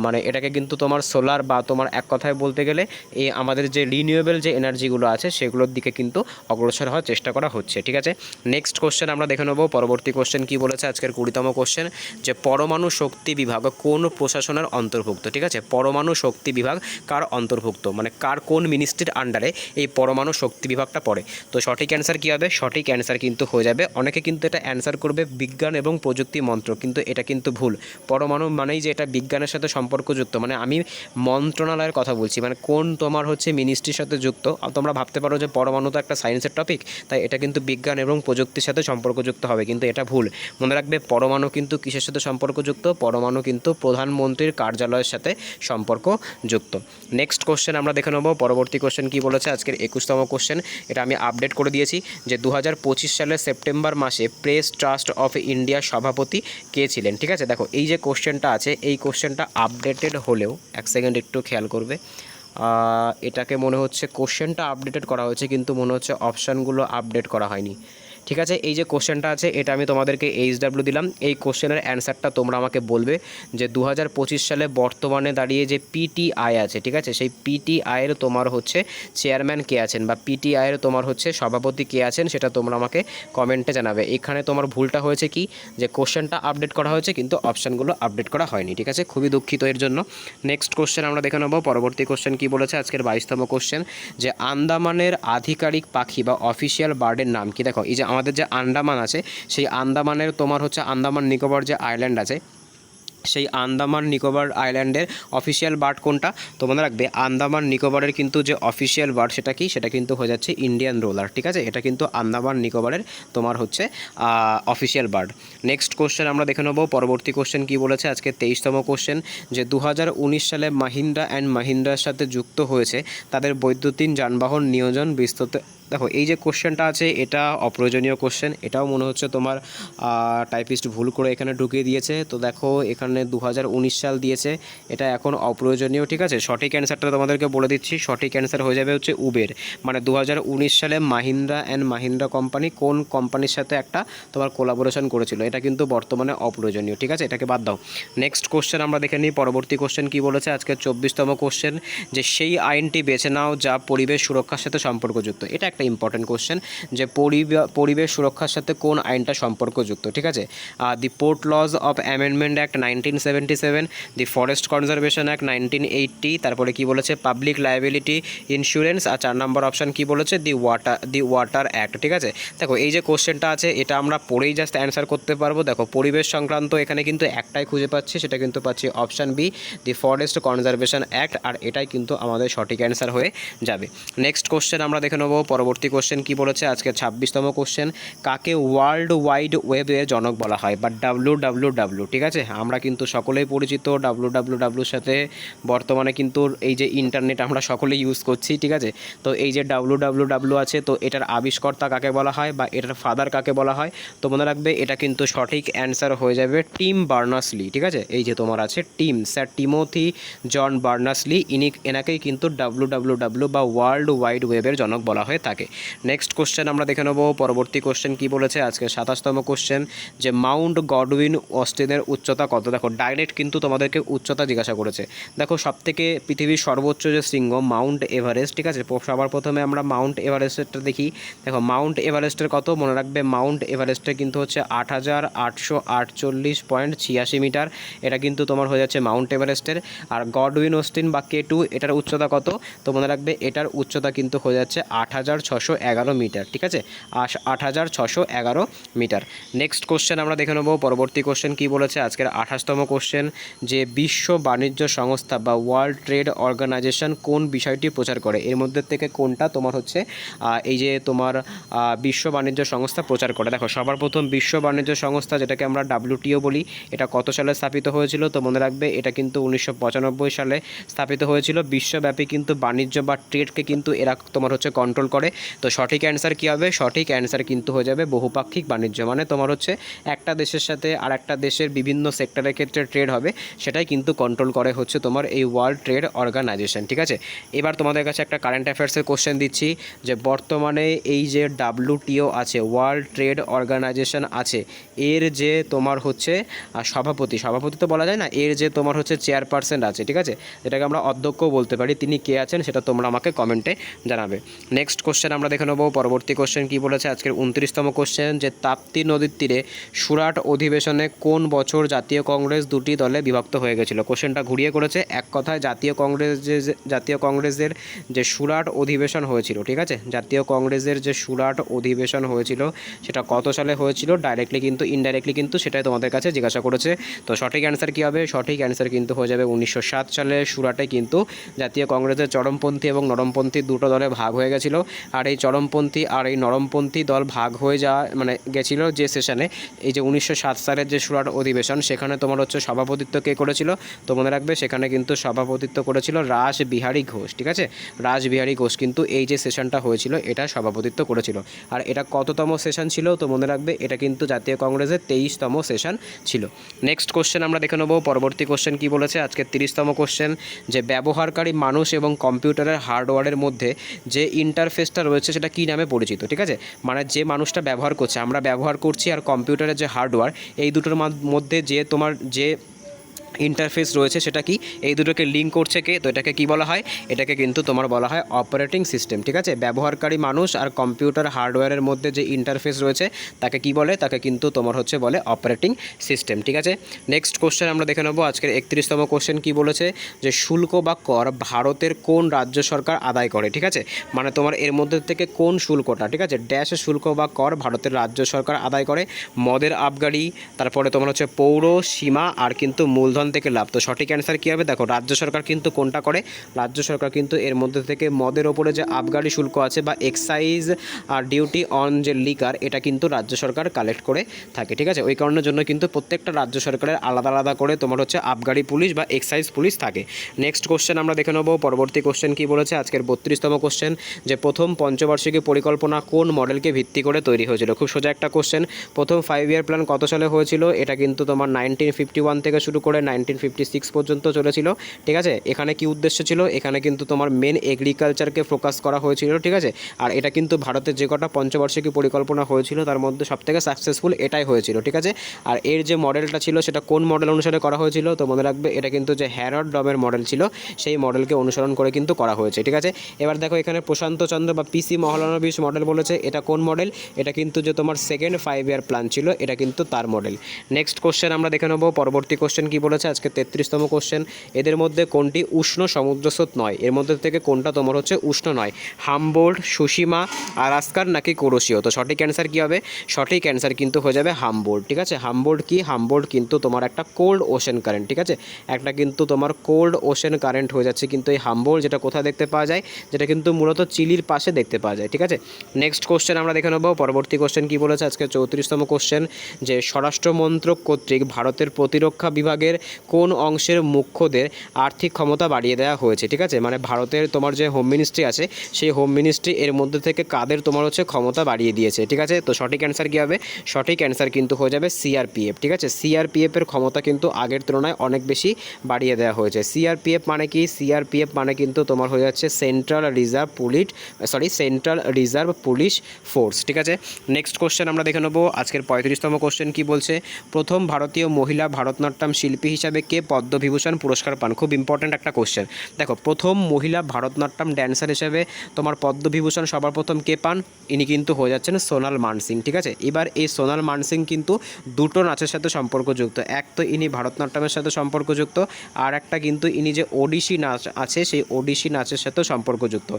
মানে এটাকে কিন্তু তোমার সোলার বা তোমার এক কথায় বলতে গেলে এই আমাদের যে রিনিউয়েবল যে এনার্জিগুলো আছে সেগুলোর দিকে কিন্তু অগ্রসর হওয়ার চেষ্টা করা হচ্ছে, ঠিক আছে। নেক্সট কোশ্চেন আমরা দেখে নেবো, পরবর্তী কোশ্চেন কি বলেছে আজকের 20তম কোশ্চেন, যে পরমাণু শক্তি বিভাগ কোন প্রশাসনের অন্তর্ভুক্ত, ঠিক আছে। পরমাণু শক্তি বিভাগ কার অন্তর্ভুক্ত, মানে কার কোন মিনিস্ট্রির আন্ডারে এই পরমাণু শক্তি বিভাগটা পড়ে। তো সঠিক অ্যান্সার কী হবে? সঠিক অ্যান্সার কিন্তু হয়ে যাবে, অনেকে কিন্তু এটা অ্যান্সার করবে বিজ্ঞান এবং প্রযুক্তি মন্ত্রক, কিন্তু এটা কিন্তু ভুল। পরমাণু মানেই যে এটা বিজ্ঞানের সাথে সম্পর্কযুক্ত, মানে আমি মন্ত্রণালয়ের কথা বলছি, মানে কোন তোমার হচ্ছে মিনিস্ট্রির সাথে যুক্ত। তোমরা ভাবতে পারো যে পরমাণু তো একটা সায়েন্সের টপিক, তাই এটা কিন্তু বিজ্ঞান এবং প্রযুক্তির সাথে সম্পর্কযুক্ত হবে, কিন্তু এটা ভুল। মনে রাখবে পরমাণু কিন্তু কিসের সাথে সম্পর্কযুক্ত? পরমাণু কিন্তু প্রধানমন্ত্রীর কার্যালয়ের সাথে সম্পর্কযুক্ত। নেক্সট কোশ্চেন আমরা দেখে নেবো, পরবর্তী কোশ্চেন কি বলেছে আজকের 21তম কোশ্চেন, এটা আমি আপডেট করে দিয়েছি যে 2025 সালের সেপ্টেম্বর মাসে প্রেস ট্রাস্ট অফ ইন্ডিয়ার সভাপতি কে ছিলেন, ঠিক আছে। দেখো এই যে কোশ্চেনটা আছে এই কোশ্চেনটা আপডেটেড হলেও, এক সেকেন্ড একটু খেয়াল করবে, এটাকে মনে হচ্ছে কোশ্চেনটা আপডেটেড করা হয়েছে কিন্তু মনে হচ্ছে অপশানগুলো আপডেট করা হয়নি, ঠিক আছে। এই যে কোশ্চেনটা আছে এটা আমি তোমাদেরকে HW দিলাম, এই কোশ্চেনের অ্যান্সারটা তোমরা আমাকে বলবে যে 2025 সালে বর্তমানে দাঁড়িয়ে যে PTI আছে, ঠিক আছে, সেই PTI-এর তোমার হচ্ছে চেয়ারম্যান কে আছেন বা PTI-এর তোমার হচ্ছে সভাপতি কে আছেন সেটা তোমরা আমাকে কমেন্টে জানাবে। এখানে তোমার ভুলটা হয়েছে কি, যে কোশ্চেনটা আপডেট করা হয়েছে কিন্তু অপশানগুলো আপডেট করা হয়নি, ঠিক আছে, খুবই দুঃখিত এর জন্য। নেক্সট কোশ্চেন আমরা দেখে নেব, পরবর্তী কোশ্চেন কি বলেছে আজকের 22তম কোশ্চেন, যে আন্দামানের আধিকারিক পাখি বা অফিসিয়াল বার্ডের নাম কি। দেখো এই যে আমাদের যে আন্দামান আছে সেই আন্দামানের তোমার হচ্ছে আন্দামান নিকোবর যে আইল্যান্ড আছে সেই আন্দামান নিকোবর আইল্যান্ডের অফিসিয়াল বার্ড কোনটা। তো মনে রাখবে আন্দামান নিকোবরের কিন্তু যে অফিসিয়াল বার্ড সেটা কি, সেটা কিন্তু হয়ে যাচ্ছে ইন্ডিয়ান রোলার, ঠিক আছে। এটা কিন্তু আন্দামান নিকোবরের তোমার হচ্ছে অফিসিয়াল বার্ড। নেক্সট কোশ্চেন আমরা দেখে নেব, পরবর্তী কোশ্চেন কি বলেছে আজকে 23তম কোশ্চেন, যে 2019 সালে মাহিন্দ্রা অ্যান্ড মাহিন্দ্রার সাথে যুক্ত হয়েছে তাদের বৈদ্যুতিন যানবাহন নিয়োজন বিস্তৃত। দেখো এই যে কোশ্চেনটা আছে এটা অপ্রয়োজনীয় কোশ্চেন, এটাও মনে হচ্ছে তোমার টাইপিস্ট ভুল করে এখানে ঢুকিয়ে দিয়েছে। তো দেখো এখানে 2019 সাল দিয়েছে, এটা এখন অপ্রয়োজনীয়, ঠিক আছে। সঠিক অ্যান্সারটা তোমাদেরকে বলে দিচ্ছি, সঠিক অ্যান্সার হয়ে যাবে হচ্ছে উবের, মানে 2019 সালে মাহিন্দ্রা অ্যান্ড মাহিন্দ্রা কোম্পানি কোন কোম্পানির সাথে একটা তোমার কোলাবোরেশন করেছিল, এটা কিন্তু বর্তমানে অপ্রয়োজনীয়, ঠিক আছে, এটাকে বাদ দাও। নেক্সট কোশ্চেন আমরা দেখে নিই, পরবর্তী কোশ্চেন কি বলেছে আজকে 24তম কোশ্চেন, যে সেই আইনটি বেছে নাও যা পরিবেশ সুরক্ষার সাথে সম্পর্কযুক্ত। এটা একটা ইম্পর্টেন্ট কোশ্চেন, যে পরিবেশ সুরক্ষার সাথে কোন আইনটা সম্পর্কযুক্ত, ঠিক আছে। The port laws of amendment act 1977, the forest conservation act 1980, তারপরে কি বলেছে পাবলিক লায়াবিলিটি ইন্স্যুরেন্স, আর 4 নম্বর অপশান কি বলেছে দি ওয়াটার অ্যাক্ট, ঠিক আছে। দেখো এই যে কোশ্চেনটা আছে এটা আমরা পড়েই জাস্ট অ্যান্সার করতে পারবো। দেখো পরিবেশ সংক্রান্ত এখানে কিন্তু একটাই খুঁজে পাচ্ছি, সেটা কিন্তু পাচ্ছি option b, the forest conservation act, আর এটাই কিন্তু আমাদের সঠিক অ্যান্সার হয়ে যাবে। নেক্সট কোশ্চেন আমরা দেখে নেবো, পরবর্তী কোশ্চেন কি বলেছে আজকে 26তম কোশ্চেন, কাকে ওয়ার্ল্ড ওয়াইড ওয়েবের জনক বলা হয় বা WWW। ঠিক আছে, আমরা কিন্তু সকলেই পরিচিত WWWর সাথে। বর্তমানে কিন্তু এই যে ইন্টারনেট আমরা সকলেই ইউজ করছি। ঠিক আছে, তো এই যে WWW আছে, তো এটার আবিষ্কর্তা কাকে বলা হয় বা এটার ফাদার কাকে বলা হয়? তো মনে রাখবে এটা কিন্তু সঠিক অ্যান্সার হয়ে যাবে টিম বার্নার্স-লি। ঠিক আছে, এই যে তোমার আছে স্যার টিমোথি জন বার্নার্স-লি, এনাকেই কিন্তু WWW বা ওয়ার্ল্ড ওয়াইড ওয়েবের জনক বলা হয়ে থাকে। নেক্সট কোশ্চেন আমরা দেখে নেব। পরবর্তী কোশ্চেন কি বলেছে আজকে 27তম কোশ্চেন, যে মাউন্ট গডউইন অস্টিনের উচ্চতা কত? দেখো ডাইরেক্ট কিন্তু তোমাদেরকে উচ্চতা জিজ্ঞাসা করেছে। দেখো সবথেকে পৃথিবীর সর্বোচ্চ যে শৃঙ্গ মাউন্ট এভারেস্ট। ঠিক আছে, সবার প্রথমে আমরা মাউন্ট এভারেস্টটা দেখি। দেখো মাউন্ট এভারেস্টের কত? মনে রাখবে মাউন্ট এভারেস্টের কিন্তু হচ্ছে 8848.86 মিটার। এটা কিন্তু তোমার হয়ে যাচ্ছে মাউন্ট এভারেস্টের। আর গডউইন অস্টিন বা K2 এটার উচ্চতা কত? তো মনে রাখবে এটার উচ্চতা কিন্তু হয়ে যাচ্ছে 8611 মিটার। ঠিক আছে, 8611 মিটার। নেক্সট কোশ্চেন আমরা দেখে নেব। পরবর্তী কোশ্চেন কি বলেছে আজকের 28তম কোশ্চেন, যে বিশ্ব বাণিজ্য সংস্থা বা ওয়ার্ল্ড ট্রেড অর্গানাইজেশন কোন বিষয়টি প্রচার করে? এর মধ্যে থেকে কোনটা তোমার হচ্ছে এই যে তোমার বিশ্ব বাণিজ্য সংস্থা প্রচার করে? দেখো সবার প্রথম বিশ্ব বাণিজ্য সংস্থা, যেটাকে আমরা WTO বলি, এটা কত সালে স্থাপিত হয়েছিল? তো মনে রাখবে এটা কিন্তু 1995 সালে স্থাপিত হয়েছিল। বিশ্বব্যাপী কিন্তু বাণিজ্য বা ট্রেডকে কিন্তু এরা তোমার হচ্ছে কন্ট্রোল করে। তো সঠিক অ্যান্সার কী হবে? সঠিক অ্যান্সার কিন্তু হয়ে যাবে বহুপাক্ষিক বাণিজ্য। মানে তোমার হচ্ছে একটা দেশের সাথে আর একটা দেশের বিভিন্ন সেক্টরের ক্ষেত্রে ট্রেড হবে, সেটাই কিন্তু কন্ট্রোল করে হচ্ছে তোমার এই ওয়ার্ল্ড ট্রেড অর্গানাইজেশন। ঠিক আছে, এবার তোমাদের কাছে একটা কারেন্ট অ্যাফেয়ার্সের কোশ্চেন দিচ্ছি, যে বর্তমানে এই যে WTO আছে, ওয়ার্ল্ড ট্রেড অর্গানাইজেশন আছে, এর যে তোমার হচ্ছে সভাপতি তো বলা যায় না, এর যে তোমার হচ্ছে চেয়ারপারসন আছে, ঠিক আছে, যেটাকে আমরা অধ্যক্ষও বলতে পারি, তিনি কে আছেন সেটা তোমরা আমাকে কমেন্টে জানাবে। নেক্সট কোশ্চেন আমরা দেখে নেব। পরবর্তী কোশ্চেন কি বলেছে আজকের 29তম কোশ্চেন, যে তাপ্তি নদীর তীরে সুরাট অধিবেশনে কোন বছর জাতীয় কংগ্রেস দুটি দলে বিভক্ত হয়ে গেছিল? কোশ্চেনটা ঘুরিয়ে করেছে। এক কথায় জাতীয় কংগ্রেসের যে সুরাট অধিবেশন হয়েছিল, ঠিক আছে, জাতীয় কংগ্রেসের যে সুরাট অধিবেশন হয়েছিল সেটা কত সালে হয়েছিল? ডাইরেক্টলি কিন্তু ইনডাইরেক্টলি কিন্তু সেটাই তোমাদের কাছে জিজ্ঞাসা করেছে। তো সঠিক অ্যান্সার কী হবে? সঠিক অ্যান্সার কিন্তু হয়ে যাবে 1907 সালে সুরাটে কিন্তু জাতীয় কংগ্রেসের চরমপন্থী এবং নরমপন্থী দুটো দলে ভাগ হয়ে গেছিলো। আর এই চরমপন্থী আর এই নরমপন্থী দল ভাগ হয়ে যাওয়া মানে গেছিলো যে সেশনে, এই যে 1907 সালের যে সুরাট অধিবেশন, সেখানে তোমার হচ্ছে সভাপতিত্ব কে করেছিল? তো মনে রাখবে সেখানে কিন্তু সভাপতিত্ব করেছিল রাসবিহারী ঘোষ। ঠিক আছে, রাসবিহারী ঘোষ কিন্তু এই যে সেশনটা হয়েছিল এটা সভাপতিত্ব করেছিল। আর এটা কততম সেশন ছিল? তো মনে রাখবে এটা কিন্তু জাতীয় কংগ্রেসের 23তম সেশন ছিল। নেক্সট কোশ্চেন আমরা দেখে নেব। পরবর্তী কোশ্চেন কি বলেছে আজকে 30তম কোশ্চেন, যে ব্যবহারকারী মানুষ এবং কম্পিউটারের হার্ডওয়্যারের মধ্যে যে ইন্টারফেসটা রয়েছে সেটা কী নামে পরিচিত? ঠিক আছে, মানে যে মানুষটা ব্যবহার করছে, আমরা ব্যবহার করছি, আর কম্পিউটারের যে হার্ডওয়্যার, এই দুটোর মধ্যে যে তোমার যে ইন্টারফেস রয়েছে সেটা কি? এই দুটোকে লিঙ্ক করছে কে? তো এটাকে কি বলা হয়? এটাকে কিন্তু তোমার বলা হয় অপারেটিং সিস্টেম। ঠিক আছে, ব্যবহারকারী মানুষ আর কম্পিউটার হার্ডওয়্যারের মধ্যে যে ইন্টারফেস রয়েছে তাকে কি বলে? তাকে কিন্তু তোমার হচ্ছে বলে অপারেটিং সিস্টেম। ঠিক আছে, নেক্সট কোশ্চেন আমরা দেখে নেব। আজকের 31তম কোশ্চেন কি বলেছে, যে শুল্ক বা কর ভারতের কোন রাজ্য সরকার আদায় করে? ঠিক আছে, মানে তোমার এর মধ্যে থেকে কোন শুল্কটা, ঠিক আছে, ড্যাশ শুল্ক বা কর ভারতের রাজ্য সরকার আদায় করে? মদের আবগারি, তারপরে তোমার হচ্ছে পৌর, সীমা, আর কিন্তু মূলধন থেকে লাভ। তো সঠিক অ্যান্সার কী হবে? দেখো রাজ্য সরকার কিন্তু কোনটা করে? রাজ্য সরকার কিন্তু এর মধ্যে থেকে মদের ওপরে যে আবগারি শুল্ক আছে বা এক্সাইজ আর ডিউটি অন যে লিকার, এটা কিন্তু রাজ্য সরকার কালেক্ট করে থাকে। ঠিক আছে, ওই কারণের জন্য কিন্তু প্রত্যেকটা রাজ্য সরকারের আলাদা আলাদা করে তোমার হচ্ছে আবগারি পুলিশ বা এক্সাইজ পুলিশ থাকে। নেক্সট কোশ্চেন আমরা দেখে নেব। পরবর্তী কোশ্চেন কি বলেছে আজকের 32তম কোশ্চেন, যে প্রথম পঞ্চবার্ষিকী পরিকল্পনা কোন মডেলকে ভিত্তি করে তৈরি হয়েছিল? খুব সোজা একটা কোশ্চেন। প্রথম 5 ইয়ার প্ল্যান কত সালে হয়েছিল? এটা কিন্তু তোমার 1951 থেকে শুরু করে 1956 পর্যন্ত চলেছিল। ঠিক আছে, এখানে কি উদ্দেশ্য ছিল? এখানে কিন্তু তোমার মেন এগ্রিকালচারকে ফোকাস করা হয়েছিল। ঠিক আছে, আর এটা কিন্তু ভারতের যে কটা পঞ্চবার্ষিকী পরিকল্পনা হয়েছিল তার মধ্যে সবথেকে সাকসেসফুল এটাই হয়েছিল। ঠিক আছে, আর এর যে মডেলটা ছিল সেটা কোন মডেল অনুসারে করা হয়েছিল? তো মনে রাখবে এটা কিন্তু যে হ্যারড ডবের মডেল ছিল সেই মডেলকে অনুসরণ করে কিন্তু করা হয়েছে। ঠিক আছে, এবার দেখো এখানে প্রশান্ত চন্দ্র বা PC মহলানবিশ মডেল বলেছে, এটা কোন মডেল? এটা কিন্তু যে তোমার সেকেন্ড 5 ইয়ার প্ল্যান ছিল এটা কিন্তু তার মডেল। নেক্সট কোশ্চেন আমরা দেখে নেব। পরবর্তী কোশ্চেন কি বলেছে বলেছে আজকে 33তম কোশ্চেন, এদের মধ্যে কোনটি উষ্ণ সমুদ্রস্রোত নয়? এর মধ্যে থেকে কোনটা তোমার হচ্ছে উষ্ণ নয়? হামবোল্ড, সুশিমা, আলাস্কার নাকি কুরোশিও? তো সঠিক অ্যান্সার কী হবে? সঠিক অ্যান্সার কিন্তু হয়ে যাবে হামবোল্ড। ঠিক আছে, হামবোল্ড কি? হামবোল্ড কিন্তু তোমার একটা কোল্ড ওশেন কারেন্ট। ঠিক আছে, একটা কিন্তু তোমার কোল্ড ওশেন কারেন্ট হয়ে যাচ্ছে কিন্তু এই হামবোল্ড, যেটা কোথায় দেখতে পাওয়া যায়? যেটা কিন্তু মূলত চিলির পাশে দেখতে পাওয়া যায়। ঠিক আছে, নেক্সট কোশ্চেন আমরা দেখে নেব। পরবর্তী কোশ্চেন কী বলেছে আজকে 34তম কোশ্চেন, যে স্বরাষ্ট্র মন্ত্রক কর্তৃক ভারতের প্রতিরক্ষা বিভাগের কোন অংশের মুখ্যদের আর্থিক ক্ষমতা বাড়িয়ে দেওয়া হয়েছে? ঠিক আছে, মানে ভারতের তোমার যে হোম মিনিস্ট্রি আছে সেই হোম মিনিস্ট্রি এর মধ্যে থেকে কাদের তোমার হচ্ছে ক্ষমতা বাড়িয়ে দিয়েছে? ঠিক আছে, তো সঠিক অ্যান্সার কী হবে? সঠিক অ্যান্সার কিন্তু হয়ে যাবে সিআরপিএফ। ঠিক আছে, সিআরপিএফের ক্ষমতা কিন্তু আগের তুলনায় অনেক বেশি বাড়িয়ে দেওয়া হয়েছে। সিআরপিএফ মানে কি? সিআরপিএফ মানে কিন্তু তোমার হয়ে যাচ্ছে সেন্ট্রাল রিজার্ভ পুলিশ ফোর্স। ঠিক আছে, নেক্সট কোশ্চেন আমরা দেখে নেবো। আজকের 35তম কোশ্চেন কি বলছে? প্রথম ভারতীয় মহিলা ভারতনাট্যম শিল্পী হিসাবে কে পদ্মবিভূষণ পুরস্কার পান? খুব ইম্পর্ট্যান্ট একটা কোশ্চেন। দেখো, প্রথম মহিলা ভারতনাট্যম ড্যান্সার হিসেবে তোমার পদ্মবিভূষণ সবার প্রথম কে পান? ইনি কিন্তু হয়ে যাচ্ছেন সোনাল মানসিং। ঠিক আছে, এবার এই সোনাল মানসিং কিন্তু দুটো নাচের সাথে সম্পর্কযুক্ত। এক তো ইনি ভারতনাট্যমের সাথে সম্পর্কযুক্ত, আর একটা কিন্তু ইনি যে ওডিসি নাচ আছে সেই ওডিসি নাচের সাথেও সম্পর্কযুক্ত।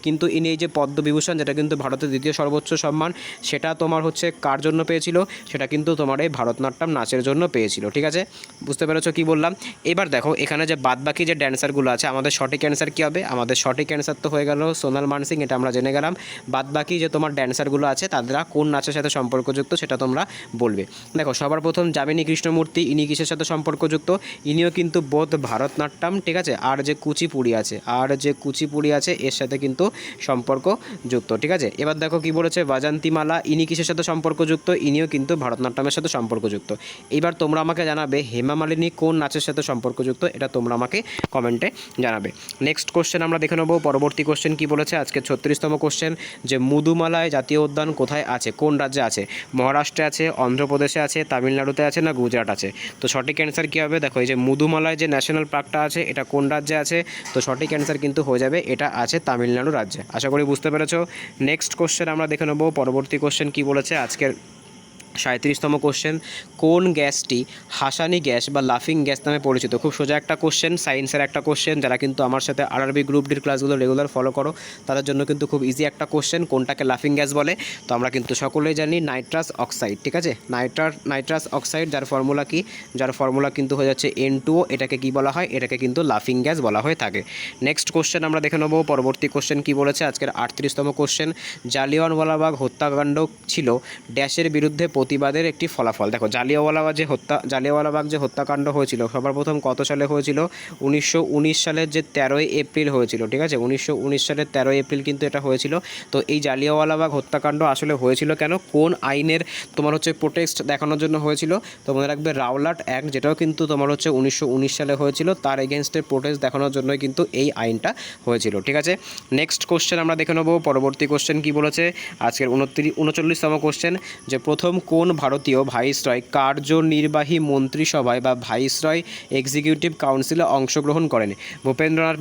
কিন্তু ইনি এই যে পদ্মবিভূষণ, যেটা কিন্তু ভারতের দ্বিতীয় সর্বোচ্চ সম্মান, সেটা তোমার হচ্ছে কার জন্য পেয়েছিল? সেটা কিন্তু তোমার এই ভারতনাট্যম নাচের জন্য পেয়েছিল। ঠিক আছে, বুঝতে পেরেছো কি বললাম? এবার দেখো এখানে যে বাদবাকি যে ড্যান্সারগুলো আছে, আমাদের সঠিক অ্যান্সার কী হবে? আমাদের সঠিক অ্যান্সার তো হয়ে গেল সোনাল মানসিং, এটা আমরা জেনে গেলাম। বাদবাকি যে তোমার ড্যান্সারগুলো আছে তারা কোন নাচের সাথে সম্পর্কযুক্ত সেটা তোমরা বলবে। দেখো, সবার প্রথম যামিনী কৃষ্ণমূর্তি, ইনি কিসের সাথে সম্পর্কযুক্ত? ইনিও কিন্তু বোধ ভারতনাট্যম, ঠিক আছে, আর যে কুচিপুড়ি আছে এর সাথে কিন্তু সম্পর্কযুক্ত। ঠিক আছে, এবার দেখো কি বলেছে, বাজান্তিমালা, ইনি কিসের সাথে সম্পর্কযুক্ত? ইনিও কিন্তু ভারতনাট্যমের সাথে সম্পর্কযুক্ত। এবার তোমরা আমাকে জানাবে হেমা মালিনী কোন নাচের সাথে সম্পর্কযুক্ত, এটা তোমরা আমাকে কমেন্টে জানাবে। নেক্সট কোশ্চেন আমরা দেখে নেবো। পরবর্তী কোশ্চেন কি বলেছে আজকে 36তম কোশ্চেন, যে মুদুমালায় জাতীয় উদ্যান কোথায় আছে? কোন রাজ্যে আছে? মহারাষ্ট্রে আছে, অন্ধ্রপ্রদেশে আছে, তামিলনাড়ুতে আছে, না গুজরাট আছে? তো সঠিক অ্যান্সার কী হবে? দেখো, এই যে মুদুমালায় যে ন্যাশনাল পার্কটা আছে এটা কোন রাজ্যে আছে? তো সঠিক অ্যান্সার কিন্তু হয়ে যাবে এটা আছে তামিলনাড়ু রাজ্যে। আশা করি বুঝতে পেরেছো। নেক্সট কোশ্চেন আমরা দেখে নেবো। পরবর্তী কোশ্চেন কি বলেছে আজকের 37তম কোশ্চেন, কোন গ্যাসটি হাসানি গ্যাস বা লাফিং গ্যাস নামে পরিচিত? খুব সোজা একটা কোশ্চেন, সায়েন্সের একটা কোশ্চেন। যারা কিন্তু আমার সাথে আরআরবি গ্রুপ ডির ক্লাসগুলো রেগুলার ফলো করো তাদের জন্য কিন্তু খুব ইজি একটা কোশ্চেন, কোনটাকে লাফিং গ্যাস বলে? তো আমরা কিন্তু সকলেই জানি নাইট্রাস অক্সাইড। ঠিক আছে, নাইট্রাস অক্সাইড, যার ফর্মুলা কি? যার ফর্মুলা কিন্তু হয়ে যাচ্ছে N2O। এটাকে কি বলা হয়? এটাকে কিন্তু লাফিং গ্যাস বলা হয়ে থাকে। নেক্সট কোশ্চেন আমরা দেখে নেবো। পরবর্তী কোশ্চেন কি বলেছে আজকের 38তম কোশ্চেন, জালিয়ানওয়ালাবাগ হত্যাকাণ্ড ছিল ড্যাশের বিরুদ্ধে প্রতিবাদের একটি ফলাফল। দেখো, জালিয়ানওয়ালাবাগ যে হত্যাকাণ্ড হয়েছিল সবার প্রথম কত সালে হয়েছিল? 1919 সালের যে 13ই এপ্রিল হয়েছিল। ঠিক আছে, 1919 সালের 13ই এপ্রিল কিন্তু এটা হয়েছিল। তো এই জালিয়ানওয়ালাবাগ হত্যাকাণ্ড আসলে হয়েছিল কেন? কোন আইনের তোমার হচ্ছে প্রোটেস্ট দেখানোর জন্য হয়েছিল? তো মনে রাখবে রাওলাট অ্যাক্ট, যেটাও কিন্তু তোমার হচ্ছে 1919 সালে হয়েছিল, তার এগেনস্টে প্রোটেস্ট দেখানোর জন্যই কিন্তু এই আইনটা হয়েছিল। ঠিক আছে, নেক্সট কোশ্চেন আমরা দেখে নেবো। পরবর্তী কোশ্চেন কি বলেছে আজকের 39তম কোশ্চেন, যে প্রথম কোন ভারতীয় ভাইসরয় কার্যনির্বাহী মন্ত্রিসভায় বা ভাইসরয় এক্সিকিউটিভ কাউন্সিলে অংশগ্রহণ করেন? ভূপেন্দ্রনাথ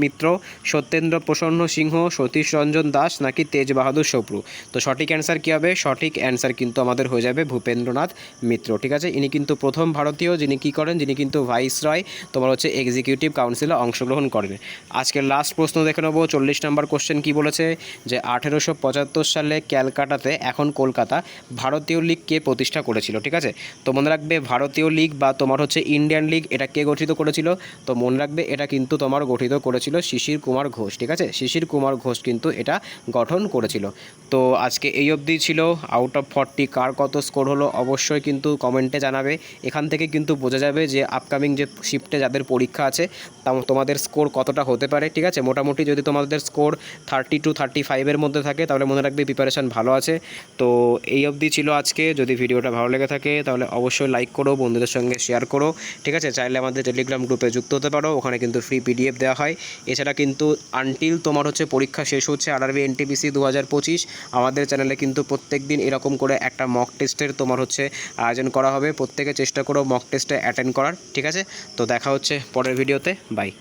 মিত্র, সত্যেন্দ্র প্রসন্ন সিংহ, সতীশ রঞ্জন দাস, নাকি তেজ বাহাদুর সপ্রু? তো সঠিক অ্যান্সার কী হবে? সঠিক অ্যান্সার কিন্তু আমাদের হয়ে যাবে ভূপেন্দ্রনাথ মিত্র। ঠিক আছে, ইনি কিন্তু প্রথম ভারতীয় যিনি কী করেন, যিনি কিন্তু ভাইসরয় তোমার হচ্ছে এক্সিকিউটিভ কাউন্সিলে অংশগ্রহণ করেন। আজকের লাস্ট প্রশ্ন দেখে নেবো। 40 নম্বর কোশ্চেন কি বলেছে, যে 1875 সালে ক্যালকাটাতে, এখন কলকাতা, ভারতীয় লীগ কে প্রতিষ্ঠা করেছিল? ঠিক আছে, তো মনে রাখবে ভারতীয় লীগ বা তোমার হচ্ছে ইন্ডিয়ান লীগ, এটা কে গঠিত করেছিল? তো মনে রাখবে এটা কিন্তু তোমার গঠিত করেছিল শিশির কুমার ঘোষ। ঠিক আছে, শিশির কুমার ঘোষ কিন্তু এটা গঠন করেছিল। তো আজকে এই অবধি ছিল। আউট অফ 40 কার কত স্কোর হলো অবশ্যই কিন্তু কমেন্টে জানাবে। এখান থেকে কিন্তু বোঝা যাবে যে আপকামিং যে শিফটে যাদের পরীক্ষা আছে তোমাদের স্কোর কতটা হতে পারে। ঠিক আছে, মোটামুটি যদি তোমাদের স্কোর 30 to 35-এর মধ্যে থাকে তাহলে মনে রাখবে প্রিপারেশান ভালো আছে। তো এই অবধি ছিল আজকে। যদি ভিডিওটা ভালো লেগে থাকে তাহলে অবশ্যই লাইক করো, বন্ধুদের সঙ্গে শেয়ার করো। ঠিক আছে, চাইলে আমাদের টেলিগ্রাম গ্রুপে যুক্ত হতে পারো, ওখানে কিন্তু ফ্রি PDF দেওয়া হয়। এছাড়া কিন্তু আনটিল তোমার হচ্ছে পরীক্ষা শেষ হচ্ছে আরআরবি এনটিপিসি 2025, আমাদের চ্যানেলে কিন্তু প্রত্যেক দিন এরকম করে একটা মক টেস্টের তোমার হচ্ছে আয়োজন করা হবে। প্রত্যেকে চেষ্টা করো মক টেস্টে অ্যাটেন্ড করার। ঠিক আছে, তো দেখা হচ্ছে পরের ভিডিওতে। বাই।